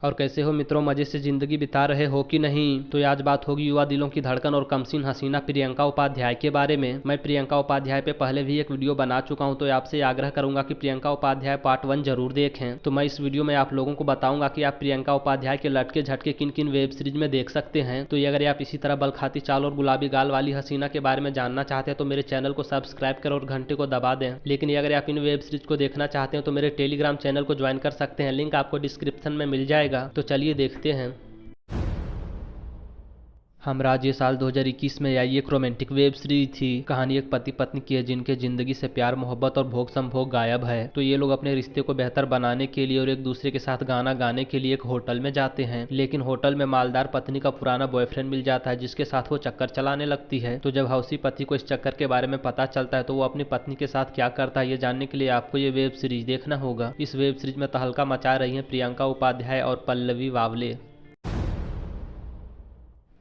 और कैसे हो मित्रों, मजे से जिंदगी बिता रहे हो कि नहीं। तो आज बात होगी युवा दिलों की धड़कन और कमसीन हसीना प्रियंका उपाध्याय के बारे में। मैं प्रियंका उपाध्याय पे पहले भी एक वीडियो बना चुका हूं, तो आपसे आग्रह करूंगा कि प्रियंका उपाध्याय पार्ट 1 जरूर देखें। तो मैं इस वीडियो में आप लोगों को बताऊंगा कि आप प्रियंका उपाध्याय के लटके झटके किन किन वेब सीरीज में देख सकते हैं। तो अगर आप इसी तरह बलखाती चाल और गुलाबी गाल वाली हसीना के बारे में जानना चाहते हैं तो मेरे चैनल को सब्सक्राइब करें और घंटे को दबा दें। लेकिन अगर आप इन वेब सीरीज को देखना चाहते हैं तो मेरे टेलीग्राम चैनल को ज्वाइन कर सकते हैं, लिंक आपको डिस्क्रिप्शन में मिल जाएगा। तो चलिए देखते हैं। हमराज ये साल 2021 में आई एक रोमांटिक वेब सीरीज थी। कहानी एक पति पत्नी की है जिनके जिंदगी से प्यार मोहब्बत और भोग संभोग गायब है। तो ये लोग अपने रिश्ते को बेहतर बनाने के लिए और एक दूसरे के साथ गाना गाने के लिए एक होटल में जाते हैं। लेकिन होटल में मालदार पत्नी का पुराना बॉयफ्रेंड मिल जाता है जिसके साथ वो चक्कर चलाने लगती है। तो जब हौसी पति को इस चक्कर के बारे में पता चलता है तो वो अपनी पत्नी के साथ क्या करता है ये जानने के लिए आपको ये वेब सीरीज देखना होगा। इस वेब सीरीज में तहलका मचा रही है प्रियंका उपाध्याय और पल्लवी वावले।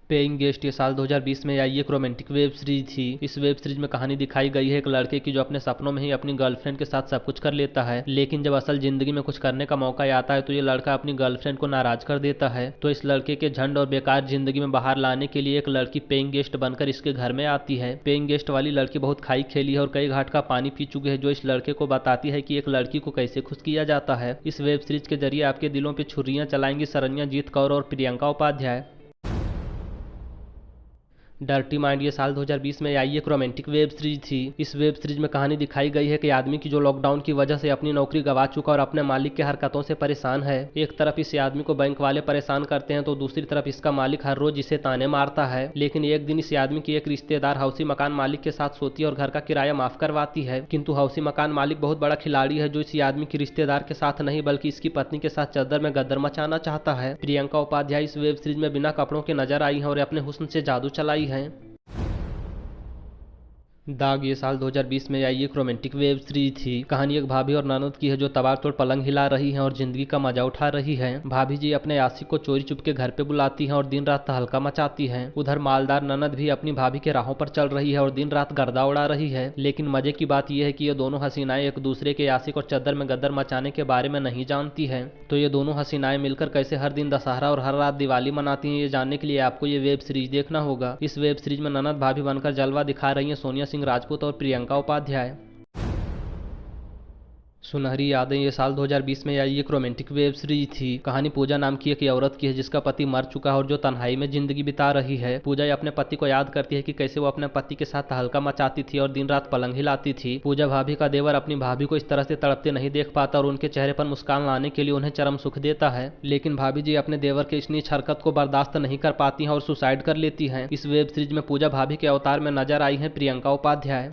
पेइंग गेस्ट ये साल 2020 में आई एक रोमांटिक वेब सीरीज थी। इस वेब सीरीज में कहानी दिखाई गई है एक लड़के की जो अपने सपनों में ही अपनी गर्लफ्रेंड के साथ सब कुछ कर लेता है, लेकिन जब असल जिंदगी में कुछ करने का मौका आता है तो ये लड़का अपनी गर्लफ्रेंड को नाराज कर देता है। तो इस लड़के के झंड और बेकार जिंदगी में बाहर लाने के लिए एक लड़की पेइंग गेस्ट बनकर इसके घर में आती है। पेइंग गेस्ट वाली लड़की बहुत खाई खेली है और कई घाट का पानी पी चुकी है, जो इस लड़के को बताती है कि एक लड़की को कैसे खुश किया जाता है। इस वेब सीरीज के जरिए आपके दिलों पर छुरियां चलाएंगी शरण्यजीत कौर और प्रियंका उपाध्याय। डर्टी माइंड ये साल 2020 में आई एक रोमांटिक वेब सीरीज थी। इस वेब सीरीज में कहानी दिखाई गई है कि आदमी की जो लॉकडाउन की वजह से अपनी नौकरी गंवा चुका और अपने मालिक के हरकतों से परेशान है। एक तरफ इस आदमी को बैंक वाले परेशान करते हैं तो दूसरी तरफ इसका मालिक हर रोज इसे ताने मारता है। लेकिन एक दिन इस आदमी की एक रिश्तेदार हौसी मकान मालिक के साथ सोती है और घर का किराया माफ करवाती है। किंतु हौसी मकान मालिक बहुत बड़ा खिलाड़ी है जो इस आदमी की रिश्तेदार के साथ नहीं बल्कि इसकी पत्नी के साथ चद्दर में गद्दर मचाना चाहता है। प्रियंका उपाध्याय इस वेब सीरीज में बिना कपड़ों के नजर आई है और अपने हुस्न से जादू चलाई है। दाग ये साल 2020 में आई एक रोमांटिक वेब सीरीज थी। कहानी एक भाभी और ननद की है जो तबाकतोड़ पलंग हिला रही हैं और जिंदगी का मजा उठा रही हैं। भाभी जी अपने आशिक को चोरी चुप के घर पे बुलाती हैं और दिन रात तहलका मचाती हैं। उधर मालदार ननद भी अपनी भाभी के राहों पर चल रही है और दिन रात गर्दा उड़ा रही है। लेकिन मजे की बात यह है कि ये दोनों हसीनाएं एक दूसरे के आशिक और चद्दर में गद्दर मचाने के बारे में नहीं जानती है। तो ये दोनों हसीनाएं मिलकर कैसे हर दिन दशहरा और हर रात दिवाली मनाती हैं ये जानने के लिए आपको ये वेब सीरीज देखना होगा। इस वेब सीरीज में ननद भाभी बनकर जलवा दिखा रही है सोनिया सिंह राजपूत और प्रियंका उपाध्याय। सुनहरी यादें ये साल 2020 में आई एक रोमांटिक वेब सीरीज थी। कहानी पूजा नाम की एक औरत की है जिसका पति मर चुका है और जो तन्हाई में जिंदगी बिता रही है। पूजा अपने पति को याद करती है कि कैसे वो अपने पति के साथ तहलका मचाती थी और दिन रात पलंग हिलाती थी। पूजा भाभी का देवर अपनी भाभी को इस तरह से तड़पते नहीं देख पाता और उनके चेहरे पर मुस्कान लाने के लिए उन्हें चरम सुख देता है। लेकिन भाभी जी अपने देवर के इस नीच हरकत को बर्दाश्त नहीं कर पाती हैं और सुसाइड कर लेती हैं। इस वेब सीरीज में पूजा भाभी के अवतार में नजर आई है प्रियंका उपाध्याय।